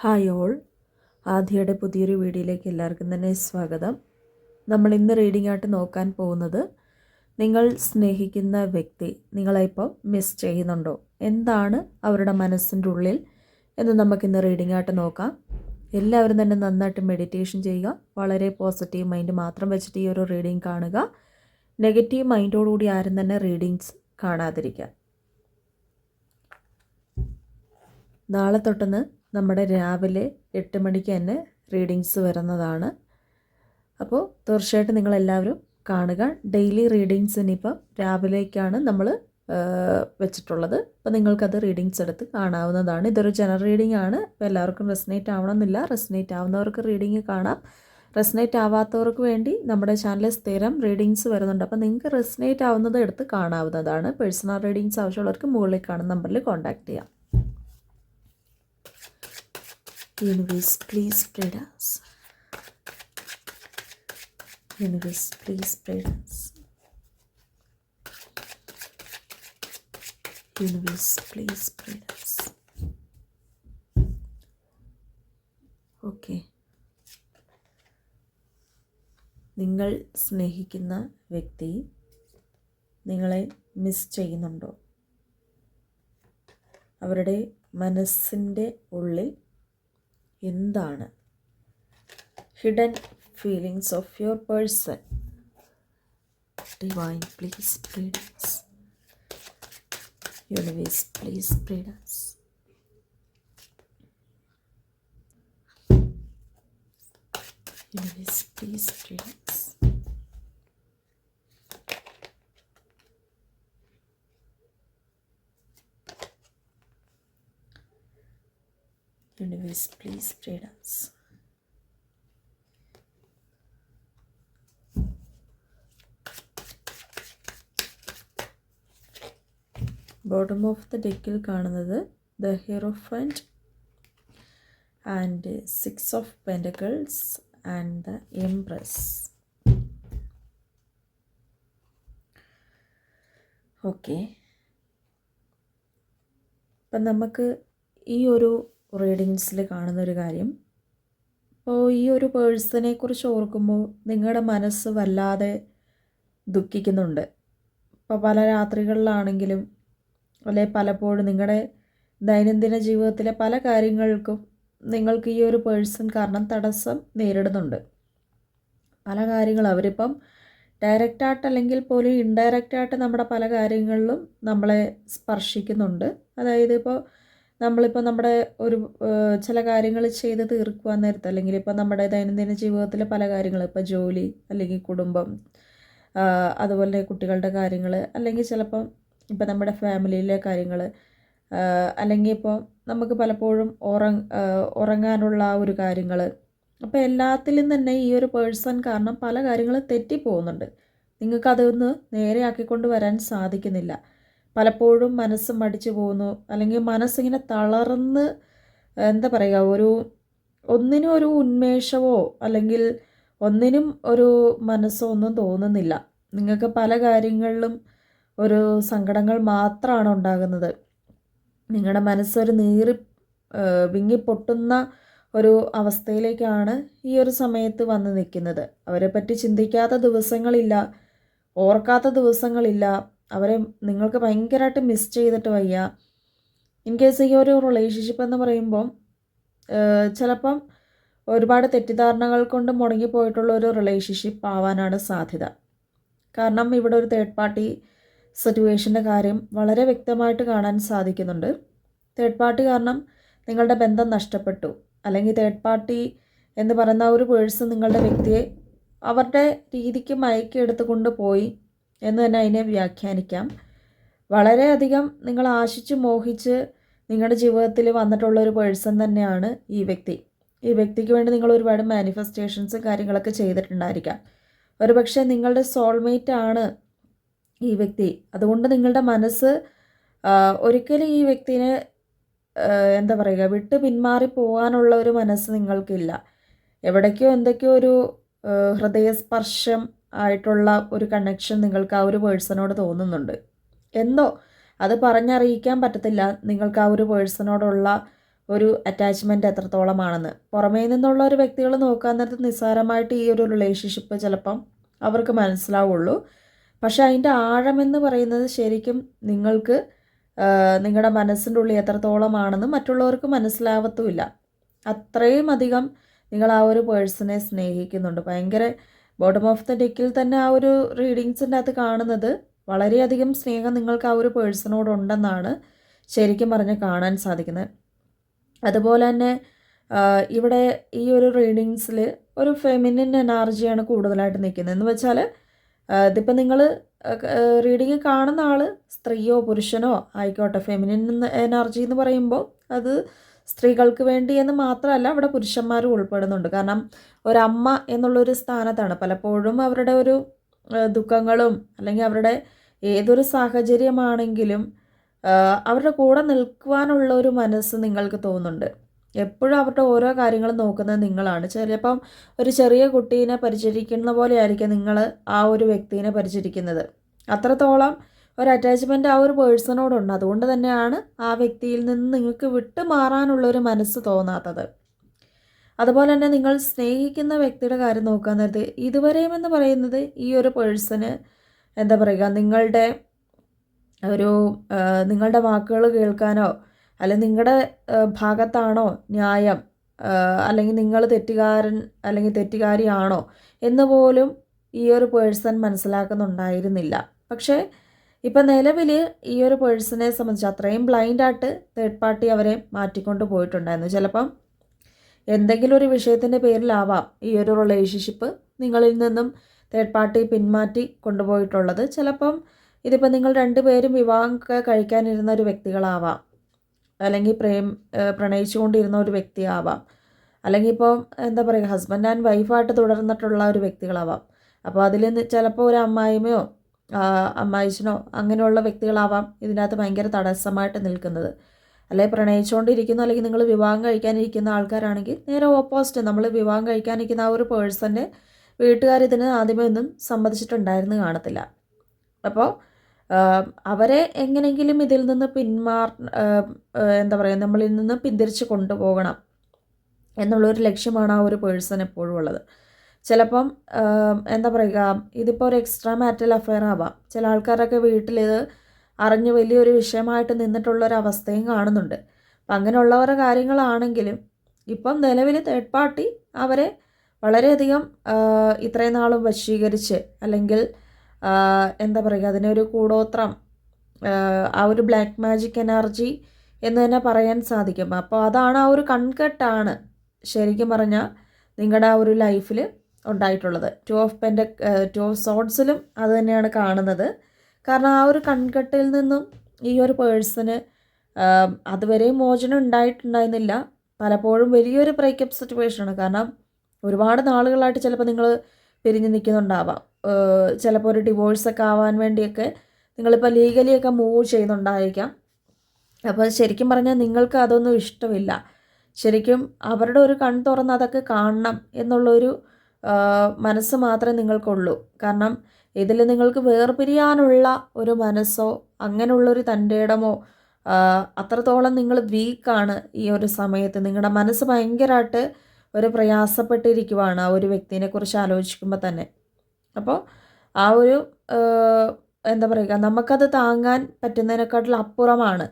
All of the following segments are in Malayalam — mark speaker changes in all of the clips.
Speaker 1: ഹായ് ഓൾ, ആദ്യയുടെ പുതിയൊരു വീഡിയോയിലേക്ക് എല്ലാവർക്കും തന്നെ സ്വാഗതം. നമ്മൾ ഇന്ന് റീഡിംഗ് ആയിട്ട് നോക്കാൻ പോകുന്നത് നിങ്ങൾ സ്നേഹിക്കുന്ന വ്യക്തി നിങ്ങളെ ഇപ്പോൾ മിസ് ചെയ്യുന്നുണ്ടോ, എന്താണ് അവരുടെ മനസ്സിൻ്റെ ഉള്ളിൽ എന്ന് നമുക്കിന്ന് റീഡിംഗ് ആയിട്ട് നോക്കാം. എല്ലാവരും തന്നെ നന്നായിട്ട് മെഡിറ്റേഷൻ ചെയ്യുക. വളരെ പോസിറ്റീവ് മൈൻഡ് മാത്രം വെച്ചിട്ട് ഈ ഒരു റീഡിംഗ് കാണുക. നെഗറ്റീവ് മൈൻഡോടുകൂടി ആരും തന്നെ റീഡിങ്സ് കാണാതിരിക്കുക. നാളെ തൊട്ടുന്ന് നമ്മുടെ രാവിലെ 8 മണിക്ക് തന്നെ റീഡിങ്സ് വരുന്നതാണ്. അപ്പോൾ തീർച്ചയായിട്ടും നിങ്ങളെല്ലാവരും കാണുക. ഡെയിലി റീഡിങ്സ് ഇനിയിപ്പോൾ രാവിലേക്കാണ് നമ്മൾ വെച്ചിട്ടുള്ളത്. അപ്പോൾ നിങ്ങൾക്കത് റീഡിങ്സ് എടുത്ത് കാണാവുന്നതാണ്. ഇതൊരു ജനറൽ റീഡിംഗ് ആണ്. അപ്പോൾ എല്ലാവർക്കും റെസനേറ്റ് ആവണമെന്നില്ല. റെസനേറ്റ് ആവുന്നവർക്ക് റീഡിങ് കാണാം. റെസനേറ്റ് ആവാത്തവർക്ക് വേണ്ടി നമ്മുടെ ചാനലിൽ സ്ഥിരം റീഡിങ്സ് വരുന്നുണ്ട്. അപ്പോൾ നിങ്ങൾക്ക് റെസനേറ്റ് ആവുന്നത് എടുത്ത് കാണാവുന്നതാണ്. പേഴ്സണൽ റീഡിങ്സ് ആവശ്യമുള്ളവർക്ക് മുകളിൽ കാണുന്ന നമ്പറിൽ കോൺടാക്റ്റ് ചെയ്യാം. Universe, please spread us. Universe, please spread us. Universe, please spread us. Okay. നിങ്ങൾ സ്നേഹിക്കുന്ന വ്യക്തി നിങ്ങളെ മിസ് ചെയ്യുന്നുണ്ടോ? അവരുടെ മനസ്സിൻ്റെ ഉള്ളിൽ എന്താണ് hidden feelings of your person? Divine, please spread us. Universe, please spread us. Universe, please spread us. Universe, please spread us. Bottom of the ഡെക്കിൽ കാണുന്നത് the hierophant and 6 of pentacles and the empress. Okay, അപ്പം നമുക്ക് ഈ ഒരു റീഡിങ്സിൽ കാണുന്നൊരു കാര്യം, ഇപ്പോൾ ഈ ഒരു പേഴ്സണെ കുറിച്ച് ഓർക്കുമ്പോൾ നിങ്ങളുടെ മനസ്സ് വല്ലാതെ ദുഃഖിക്കുന്നുണ്ട്. ഇപ്പോൾ പല രാത്രികളിലാണെങ്കിലും അല്ലെ പലപ്പോഴും നിങ്ങളുടെ ദൈനംദിന ജീവിതത്തിലെ പല കാര്യങ്ങൾക്കും നിങ്ങൾക്ക് ഈ ഒരു പേഴ്സൺ കാരണം തടസ്സം നേരിടുന്നുണ്ട്. പല കാര്യങ്ങളും അവരിപ്പം ഡയറക്റ്റായിട്ട് അല്ലെങ്കിൽ പോലും ഇൻഡയറക്റ്റായിട്ട് നമ്മുടെ പല കാര്യങ്ങളിലും നമ്മളെ സ്പർശിക്കുന്നുണ്ട്. അതായത് നമ്മളിപ്പോൾ നമ്മുടെ ഒരു ചില കാര്യങ്ങൾ ചെയ്ത് തീർക്കുവാൻ നേരത്ത്, അല്ലെങ്കിൽ ഇപ്പോൾ നമ്മുടെ ദൈനംദിന ജീവിതത്തിലെ പല കാര്യങ്ങൾ, ഇപ്പോൾ ജോലി അല്ലെങ്കിൽ കുടുംബം, അതുപോലെ കുട്ടികളുടെ കാര്യങ്ങൾ, അല്ലെങ്കിൽ ചിലപ്പം ഇപ്പോൾ നമ്മുടെ ഫാമിലിയിലെ കാര്യങ്ങൾ, അല്ലെങ്കിൽ ഇപ്പോൾ നമുക്ക് പലപ്പോഴും ഉറങ്ങാനുള്ള ഒരു കാര്യങ്ങൾ, അപ്പോൾ എല്ലാത്തിലും തന്നെ ഈ ഒരു പേഴ്സൺ കാരണം പല കാര്യങ്ങളും തെറ്റിപ്പോകുന്നുണ്ട്. നിങ്ങൾക്കതൊന്ന് നേരെയാക്കിക്കൊണ്ട് വരാൻ സാധിക്കുന്നില്ല. പലപ്പോഴും മനസ്സ് മടിച്ചു പോകുന്നു, അല്ലെങ്കിൽ മനസ്സിങ്ങനെ തളർന്ന് എന്താ പറയുക, ഒന്നിനും ഒരു ഉന്മേഷമോ അല്ലെങ്കിൽ ഒന്നിനും ഒരു മനസ്സോ ഒന്നും തോന്നുന്നില്ല. നിങ്ങൾക്ക് പല കാര്യങ്ങളിലും ഒരു സങ്കടങ്ങൾ മാത്രമാണ് ഉണ്ടാകുന്നത്. നിങ്ങളുടെ മനസ്സൊരു വിങ്ങിപ്പൊട്ടുന്ന ഒരു അവസ്ഥയിലേക്കാണ് ഈ ഒരു സമയത്ത് വന്ന് നിൽക്കുന്നത്. അവരെ പറ്റി ചിന്തിക്കാത്ത ദിവസങ്ങളില്ല, ഓർക്കാത്ത ദിവസങ്ങളില്ല. അവരെ നിങ്ങൾക്ക് ഭയങ്കരമായിട്ട് മിസ് ചെയ്തിട്ട് വയ്യ. ഇൻ കേസ് ഈ ഒരു റിലേഷൻഷിപ്പ് എന്ന് പറയുമ്പം ചിലപ്പം ഒരുപാട് തെറ്റിദ്ധാരണകൾ കൊണ്ട് മുടങ്ങിപ്പോയിട്ടുള്ള ഒരു റിലേഷൻഷിപ്പ് ആവാനാണ് സാധ്യത. കാരണം ഇവിടെ ഒരു തേർഡ് പാർട്ടി സിറ്റുവേഷൻ്റെ കാര്യം വളരെ വ്യക്തമായിട്ട് കാണാൻ സാധിക്കുന്നുണ്ട്. തേർഡ് പാർട്ടി കാരണം നിങ്ങളുടെ ബന്ധം നഷ്ടപ്പെട്ടു, അല്ലെങ്കിൽ തേർഡ് പാർട്ടി എന്ന് പറയുന്ന ഒരു പേഴ്സൺ നിങ്ങളുടെ വ്യക്തിയെ അവരുടെ രീതിക്ക് മയക്കിയെടുത്തുകൊണ്ട് പോയി എന്ന് തന്നെ അതിനെ വ്യാഖ്യാനിക്കാം. വളരെയധികം നിങ്ങൾ ആശിച്ച് മോഹിച്ച് നിങ്ങളുടെ ജീവിതത്തിൽ വന്നിട്ടുള്ള ഒരു പേഴ്സൺ തന്നെയാണ് ഈ വ്യക്തി. ഈ വ്യക്തിക്ക് വേണ്ടി നിങ്ങൾ ഒരുപാട് മാനിഫെസ്റ്റേഷൻസ് കാര്യങ്ങളൊക്കെ ചെയ്തിട്ടുണ്ടായിരിക്കാം. ഒരുപക്ഷെ നിങ്ങളുടെ സോൾമേറ്റ് ആണ് ഈ വ്യക്തി. അതുകൊണ്ട് നിങ്ങളുടെ മനസ്സ് ഒരിക്കലും ഈ വ്യക്തിനെ എന്താ പറയുക, വിട്ട് പിന്മാറി പോകാനുള്ള ഒരു മനസ്സ് നിങ്ങൾക്കില്ല. എവിടേക്കോ എന്തൊക്കെയോ ഒരു ഹൃദയസ്പർശം ആയിട്ടുള്ള ഒരു കണക്ഷൻ നിങ്ങൾക്ക് ആ ഒരു പേഴ്സണോട് തോന്നുന്നുണ്ട്. എന്തോ അത് പറഞ്ഞറിയിക്കാൻ പറ്റത്തില്ല. നിങ്ങൾക്ക് ആ ഒരു പേഴ്സണോടുള്ള ഒരു അറ്റാച്ച്മെൻറ്റ് എത്രത്തോളമാണെന്ന്. പുറമേ നിന്നുള്ള ഒരു വ്യക്തികൾ നോക്കാൻ നേരത്ത് നിസ്സാരമായിട്ട് ഈ ഒരു റിലേഷൻഷിപ്പ് ചിലപ്പം അവർക്ക് മനസ്സിലാവുള്ളൂ. പക്ഷേ അതിൻ്റെ ആഴമെന്ന് പറയുന്നത് ശരിക്കും നിങ്ങൾക്ക് നിങ്ങളുടെ മനസ്സിൻ്റെ ഉള്ളിൽ എത്രത്തോളമാണെന്ന് മറ്റുള്ളവർക്ക് മനസ്സിലാവത്തുമില്ല. അത്രയും അധികം നിങ്ങൾ ആ ഒരു പേഴ്സണെ സ്നേഹിക്കുന്നുണ്ട്. ഭയങ്കര ബോട്ടം ഓഫ് ദ ഡെക്കിൽ തന്നെ ആ ഒരു റീഡിങ്സിൻ്റെ അകത്ത് കാണുന്നത് വളരെയധികം സ്നേഹം നിങ്ങൾക്ക് ആ ഒരു പേഴ്സണോടുണ്ടെന്നാണ് ശരിക്കും പറഞ്ഞ് കാണാൻ സാധിക്കുന്നത്. അതുപോലെ തന്നെ ഇവിടെ ഈ ഒരു റീഡിങ്സിൽ ഒരു ഫെമിനിൻ എനർജിയാണ് കൂടുതലായിട്ട് നിൽക്കുന്നത്. എന്ന് വെച്ചാൽ ഇതിപ്പോൾ നിങ്ങൾ റീഡിങ് കാണുന്ന ആൾ സ്ത്രീയോ പുരുഷനോ ആയിക്കോട്ടെ, ഫെമിനിൻ എനർജി എന്ന് പറയുമ്പോൾ അത് സ്ത്രീകൾക്ക് വേണ്ടി എന്ന് മാത്രമല്ല, അവിടെ പുരുഷന്മാരും ഉൾപ്പെടുന്നുണ്ട്. കാരണം ഒരമ്മ എന്നുള്ളൊരു സ്ഥാനത്താണ് പലപ്പോഴും അവരുടെ ഒരു ദുഃഖങ്ങളും അല്ലെങ്കിൽ അവരുടെ ഏതൊരു സാഹചര്യമാണെങ്കിലും അവരുടെ കൂടെ നിൽക്കുവാനുള്ള ഒരു മനസ്സ് നിങ്ങൾക്ക് തോന്നുന്നുണ്ട്. എപ്പോഴും അവരുടെ ഓരോ കാര്യങ്ങളും നോക്കുന്നത് നിങ്ങളാണ്. ചിലപ്പം ഒരു ചെറിയ കുട്ടീനെ പരിചരിക്കുന്ന പോലെ ആയിരിക്കും നിങ്ങൾ ആ ഒരു വ്യക്തിനെ പരിചരിക്കുന്നത്. അത്രത്തോളം ഒരു അറ്റാച്ച്മെൻറ്റ് ആ ഒരു പേഴ്സണോടുണ്ട്. അതുകൊണ്ട് തന്നെയാണ് ആ വ്യക്തിയിൽ നിന്ന് നിങ്ങൾക്ക് വിട്ടു മാറാനുള്ളൊരു മനസ്സ് തോന്നാത്തത്. അതുപോലെ തന്നെ നിങ്ങൾ സ്നേഹിക്കുന്ന വ്യക്തിയുടെ കാര്യം നോക്കാൻ നേരത്ത് ഇതുവരെയും എന്ന് പറയുന്നത് ഈ ഒരു പേഴ്സണ് എന്താ പറയുക, നിങ്ങളുടെ വാക്കുകൾ കേൾക്കാനോ അല്ലെങ്കിൽ നിങ്ങളുടെ ഭാഗത്താണോ ന്യായം, അല്ലെങ്കിൽ നിങ്ങൾ തെറ്റുകാരൻ അല്ലെങ്കിൽ തെറ്റുകാരിയാണോ എന്ന് പോലും ഈ ഒരു പേഴ്സൺ മനസ്സിലാക്കുന്നുണ്ടായിരുന്നില്ല. പക്ഷേ ഇപ്പം നിലവിൽ ഈ ഒരു പേഴ്സണെ സംബന്ധിച്ച് അത്രയും ബ്ലൈൻഡായിട്ട് തേർഡ് പാർട്ടി അവരെ മാറ്റിക്കൊണ്ട് പോയിട്ടുണ്ടായിരുന്നു. ചിലപ്പം എന്തെങ്കിലും ഒരു വിഷയത്തിൻ്റെ പേരിലാവാം ഈ ഒരു റിലേഷൻഷിപ്പ് നിങ്ങളിൽ നിന്നും തേർഡ് പാർട്ടി പിന്മാറ്റി കൊണ്ടുപോയിട്ടുള്ളത്. ചിലപ്പം ഇതിപ്പോൾ നിങ്ങൾ രണ്ടുപേരും വിവാഹം കഴിക്കാനിരുന്ന ഒരു വ്യക്തികളാവാം, അല്ലെങ്കിൽ പ്രണയിച്ചുകൊണ്ടിരുന്ന ഒരു വ്യക്തിയാവാം, അല്ലെങ്കിൽ ഇപ്പോൾ എന്താ പറയുക ഹസ്ബൻഡ് ആൻഡ് വൈഫായിട്ട് തുടർന്നിട്ടുള്ള ഒരു വ്യക്തികളാവാം. അപ്പോൾ അതിൽ ചിലപ്പോൾ ഒരു അമ്മായിമ്മയോ അമ്മായിച്ചനോ അങ്ങനെയുള്ള വ്യക്തികളാവാം ഇതിനകത്ത് ഭയങ്കര തടസ്സമായിട്ട് നിൽക്കുന്നത്. അല്ലെങ്കിൽ പ്രണയിച്ചുകൊണ്ടിരിക്കുന്നു അല്ലെങ്കിൽ നിങ്ങൾ വിവാഹം കഴിക്കാനിരിക്കുന്ന ആൾക്കാരാണെങ്കിൽ നേരെ ഓപ്പോസിറ്റ്, നമ്മൾ വിവാഹം കഴിക്കാനിരിക്കുന്ന ആ ഒരു പേഴ്സൻ്റെ വീട്ടുകാരിതിന് ആദ്യമേ ഒന്നും സമ്മതിച്ചിട്ടുണ്ടായിരുന്നു കാണത്തില്ല. അപ്പോൾ അവരെ എങ്ങനെയെങ്കിലും ഇതിൽ നിന്ന് എന്താ പറയുക നമ്മളിൽ നിന്ന് പിന്തിരിച്ച് കൊണ്ടുപോകണം എന്നുള്ളൊരു ലക്ഷ്യമാണ് ആ ഒരു പേഴ്സൺ എപ്പോഴും ഉള്ളത്. ചിലപ്പം എന്താ പറയുക ഇതിപ്പോൾ ഒരു എക്സ്ട്രാ മാരിറ്റൽ അഫെയർ ആവാം. ചില ആൾക്കാരൊക്കെ വീട്ടിൽ ഇത് അറിഞ്ഞ് വലിയൊരു വിഷയമായിട്ട് നിന്നിട്ടുള്ളൊരവസ്ഥയും കാണുന്നുണ്ട്. അപ്പം അങ്ങനെയുള്ളവരുടെ കാര്യങ്ങളാണെങ്കിലും ഇപ്പം നിലവിൽ തേർഡ് പാർട്ടി അവരെ വളരെയധികം ഇത്രയും നാളും വശീകരിച്ച് അല്ലെങ്കിൽ എന്താ പറയുക അതിനൊരു കൂടോത്രം, ആ ഒരു ബ്ലാക്ക് മാജിക് എനർജി എന്ന് തന്നെ പറയാൻ സാധിക്കും. അപ്പോൾ അതാണ് ആ ഒരു കൺകെട്ടാണ് ശരിക്കും പറഞ്ഞാൽ നിങ്ങളുടെ ആ ഒരു ലൈഫിൽ ഉണ്ടായിട്ടുള്ളത്. ടു ഓഫ് സോഡ്സിലും അത് തന്നെയാണ് കാണുന്നത്. കാരണം ആ ഒരു കൺകെട്ടിൽ നിന്നും ഈ ഒരു പേഴ്സണ് അതുവരെയും മോചനം ഉണ്ടായിട്ടുണ്ടായിരുന്നില്ല. പലപ്പോഴും വലിയൊരു ബ്രേക്കപ്പ് സിറ്റുവേഷനാണ്. കാരണം ഒരുപാട് നാളുകളായിട്ട് ചിലപ്പോൾ നിങ്ങൾ പിരിഞ്ഞ് നിൽക്കുന്നുണ്ടാവാം. ചിലപ്പോൾ ഒരു ഡിവോഴ്സൊക്കെ ആവാൻ വേണ്ടിയൊക്കെ നിങ്ങളിപ്പോൾ ലീഗലിയൊക്കെ മൂവ് ചെയ്യുന്നുണ്ടായിരിക്കാം. അപ്പോൾ ശരിക്കും പറഞ്ഞാൽ നിങ്ങൾക്ക് അതൊന്നും ഇഷ്ടമില്ല. ശരിക്കും അവരുടെ ഒരു കൺ തുറന്ന് അതൊക്കെ കാണണം എന്നുള്ളൊരു മനസ്സ് മാത്രമേ നിങ്ങൾക്കുള്ളൂ. കാരണം ഇതിൽ നിങ്ങൾക്ക് വേർപിരിയാനുള്ള ഒരു മനസ്സോ അങ്ങനെയുള്ളൊരു തൻ്റെ ഇടമോ അത്രത്തോളം നിങ്ങൾ വീക്കാണ് ഈ ഒരു സമയത്ത്. നിങ്ങളുടെ മനസ്സ് ഭയങ്കരമായിട്ട് ഒരു പ്രയാസപ്പെട്ടിരിക്കുവാണ് ആ ഒരു വ്യക്തിനെ കുറിച്ച് ആലോചിക്കുമ്പോൾ തന്നെ. അപ്പോൾ ആ ഒരു എന്താ പറയുക നമുക്കത് താങ്ങാൻ പറ്റുന്നതിനെക്കാട്ടിൽ അപ്പുറമാണ്.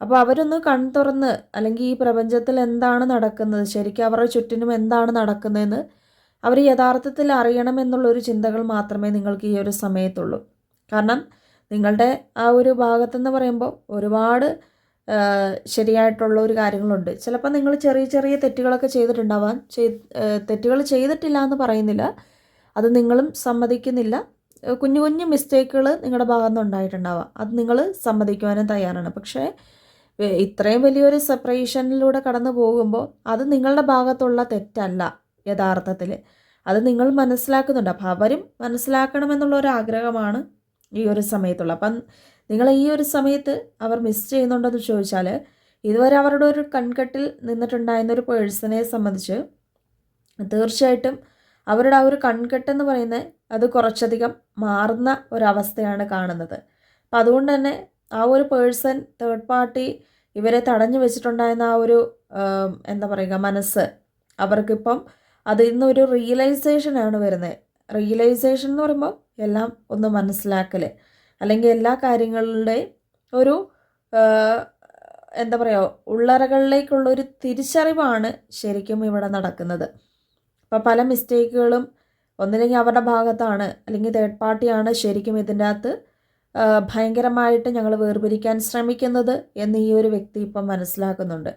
Speaker 1: അപ്പോൾ അവരൊന്ന് കൺ തുറന്ന് അല്ലെങ്കിൽ ഈ പ്രപഞ്ചത്തിൽ എന്താണ് നടക്കുന്നത്, ശരിക്കും അവരുടെ ചുറ്റിനും എന്താണ് നടക്കുന്നതെന്ന് അവർ യഥാർത്ഥത്തിൽ അറിയണമെന്നുള്ളൊരു ചിന്തകൾ മാത്രമേ നിങ്ങൾക്ക് ഈ ഒരു സമയത്തുള്ളൂ. കാരണം നിങ്ങളുടെ ആ ഒരു ഭാഗത്തെന്ന് പറയുമ്പോൾ ഒരുപാട് ശരിയായിട്ടുള്ള ഒരു കാര്യങ്ങളുണ്ട്. ചിലപ്പോൾ നിങ്ങൾ ചെറിയ ചെറിയ തെറ്റുകളൊക്കെ ചെയ്തിട്ടുണ്ടാവാം. തെറ്റുകൾ ചെയ്തിട്ടില്ല എന്ന് പറയുന്നില്ല, അത് നിങ്ങളും സമ്മതിക്കുന്നില്ല. കുഞ്ഞു കുഞ്ഞു മിസ്റ്റേക്കുകൾ നിങ്ങളുടെ ഭാഗത്തു നിന്ന് ഉണ്ടായിട്ടുണ്ടാവാം, അത് നിങ്ങൾ സമ്മതിക്കുവാനും തയ്യാറാണ്. പക്ഷേ ഇത്രയും വലിയൊരു സെപ്പറേഷനിലൂടെ കടന്നു പോകുമ്പോൾ അത് നിങ്ങളുടെ ഭാഗത്തുള്ള തെറ്റല്ല യഥാർത്ഥത്തിൽ, അത് നിങ്ങൾ മനസ്സിലാക്കുന്നുണ്ട്. അപ്പോൾ അവരും മനസ്സിലാക്കണമെന്നുള്ളൊരു ആഗ്രഹമാണ് ഈ ഒരു സമയത്തുള്ളത്. അപ്പം നിങ്ങൾ ഈ ഒരു സമയത്ത് അവർ മിസ് ചെയ്യുന്നുണ്ടെന്ന് ചോദിച്ചാൽ ഇതുവരെ അവരുടെ ഒരു കൺകെട്ടിൽ നിന്നിട്ടുണ്ടായിരുന്ന ഒരു പേഴ്സണെ സംബന്ധിച്ച് തീർച്ചയായിട്ടും അവരുടെ ആ ഒരു കൺകെട്ടെന്ന് പറയുന്നത് അത് കുറച്ചധികം മാറുന്ന ഒരവസ്ഥയാണ് കാണുന്നത്. അപ്പം അതുകൊണ്ട് തന്നെ ആ ഒരു പേഴ്സൺ തേർഡ് പാർട്ടി ഇവരെ തടഞ്ഞു വെച്ചിട്ടുണ്ടായിരുന്ന ആ ഒരു എന്താ പറയുക മനസ്സ് അവർക്കിപ്പം അതിൽ നിന്നൊരു റിയലൈസേഷനാണ് വരുന്നത്. റിയലൈസേഷൻ എന്ന് പറയുമ്പോൾ എല്ലാം ഒന്ന് മനസ്സിലാക്കൽ, അല്ലെങ്കിൽ എല്ലാ കാര്യങ്ങളുടെ ഒരു എന്താ പറയുക ഉള്ളറകളിലേക്കുള്ളൊരു തിരിച്ചറിവാണ് ശരിക്കും ഇവിടെ നടക്കുന്നത്. അപ്പോൾ പല മിസ്റ്റേക്കുകളും ഒന്നില്ലെങ്കിൽ അവരുടെ ഭാഗത്താണ്, അല്ലെങ്കിൽ തേർഡ് പാർട്ടിയാണ് ശരിക്കും ഇതിൻ്റെ അകത്ത് ഭയങ്കരമായിട്ട് ഞങ്ങൾ വേർപിരിക്കാൻ ശ്രമിക്കുന്നത് എന്ന് ഈ ഒരു വ്യക്തി ഇപ്പം മനസ്സിലാക്കുന്നുണ്ട്.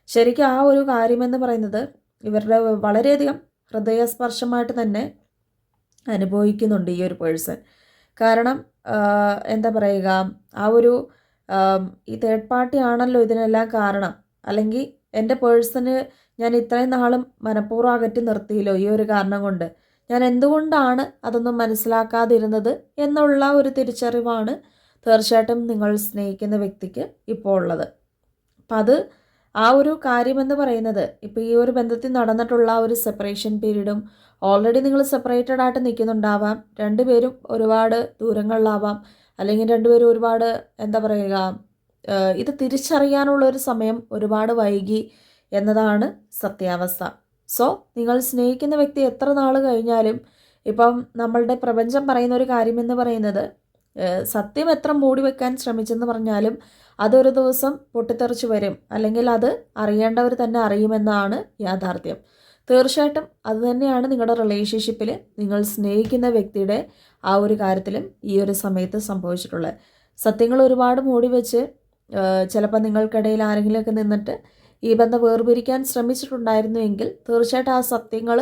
Speaker 1: ശരിക്കും ആ ഒരു കാര്യമെന്ന് പറയുന്നത് ഇവരുടെ വളരെയധികം ഹൃദയസ്പർശമായിട്ട് തന്നെ അനുഭവിക്കുന്നുണ്ട് ഈ ഒരു പേഴ്സൺ. കാരണം എന്താ പറയുക, ആ ഒരു ഈ തേർഡ് പാർട്ടി ആണല്ലോ ഇതിനെല്ലാം കാരണം. അല്ലെങ്കിൽ എൻ്റെ പേഴ്സണ് ഞാൻ ഇത്രയും നാളും മനഃപൂർവ്വം അകറ്റി നിർത്തിയല്ലോ ഈ ഒരു കാരണം കൊണ്ട്, ഞാൻ എന്തുകൊണ്ടാണ് അതൊന്നും മനസ്സിലാക്കാതിരുന്നത് എന്നുള്ള ഒരു തിരിച്ചറിവാണ് തീർച്ചയായിട്ടും നിങ്ങൾ സ്നേഹിക്കുന്ന വ്യക്തിക്ക് ഇപ്പോൾ ഉള്ളത്. അപ്പം അത് ആ ഒരു കാര്യമെന്ന് പറയുന്നത് ഇപ്പോൾ ഈ ഒരു ബന്ധത്തിൽ നടന്നിട്ടുള്ള ഒരു സെപ്പറേഷൻ പീരീഡും ഓൾറെഡി നിങ്ങൾ സെപ്പറേറ്റഡ് ആയിട്ട് നിൽക്കുന്നുണ്ടാവാം, രണ്ടുപേരും ഒരുപാട് ദൂരങ്ങളിലാവാം, അല്ലെങ്കിൽ രണ്ടുപേരും ഒരുപാട് എന്താ പറയുക ഇത് തിരിച്ചറിയാനുള്ളൊരു സമയം ഒരുപാട് വൈകി എന്നതാണ് സത്യാവസ്ഥ. സോ നിങ്ങൾ സ്നേഹിക്കുന്ന വ്യക്തി എത്ര നാൾ കഴിഞ്ഞാലും, ഇപ്പം നമ്മളുടെ പ്രപഞ്ചം പറയുന്ന ഒരു കാര്യമെന്ന് പറയുന്നത് സത്യം എത്ര മൂടി വെക്കാൻ ശ്രമിച്ചെന്ന് പറഞ്ഞാലും അതൊരു ദിവസം പൊട്ടിത്തെറിച്ച് വരും, അല്ലെങ്കിൽ അത് അറിയേണ്ടവർ തന്നെ അറിയുമെന്നാണ് യാഥാർത്ഥ്യം. തീർച്ചയായിട്ടും അത് തന്നെയാണ് നിങ്ങളുടെ റിലേഷൻഷിപ്പിൽ നിങ്ങൾ സ്നേഹിക്കുന്ന വ്യക്തിയുടെ ആ ഒരു കാര്യത്തിലും ഈ ഒരു സമയത്ത് സംഭവിച്ചിട്ടുള്ളത്. സത്യങ്ങൾ ഒരുപാട് മൂടി വെച്ച് ചിലപ്പോൾ നിങ്ങൾക്കിടയിൽ ആരെങ്കിലുമൊക്കെ നിന്നിട്ട് ഈ ബന്ധം വേർപിരിക്കാൻ ശ്രമിച്ചിട്ടുണ്ടായിരുന്നുവെങ്കിൽ തീർച്ചയായിട്ടും ആ സത്യങ്ങൾ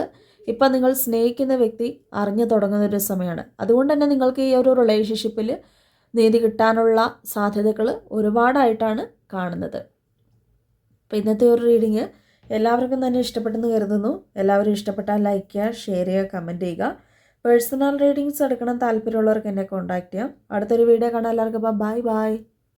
Speaker 1: ഇപ്പം നിങ്ങൾ സ്നേഹിക്കുന്ന വ്യക്തി അറിഞ്ഞു തുടങ്ങുന്ന ഒരു സമയമാണ്. അതുകൊണ്ട് തന്നെ നിങ്ങൾക്ക് ഈ ഒരു റിലേഷൻഷിപ്പിൽ നീതി കിട്ടാനുള്ള സാധ്യതകൾ ഒരുപാടായിട്ടാണ് കാണുന്നത്. അപ്പോൾ ഇന്നത്തെ ഒരു റീഡിങ് എല്ലാവർക്കും തന്നെ ഇഷ്ടപ്പെട്ടെന്ന് കരുതുന്നു. എല്ലാവരും ഇഷ്ടപ്പെട്ടാൽ ലൈക്ക് ചെയ്യുക, ഷെയർ ചെയ്യുക, കമൻറ്റ് ചെയ്യുക. പേഴ്സണൽ റീഡിങ്സ് എടുക്കണം താല്പര്യമുള്ളവർക്ക് എന്നെ കോൺടാക്റ്റ് ചെയ്യാം. അടുത്തൊരു വീഡിയോ കാണാൻ എല്ലാവർക്കും ബൈ ബൈ.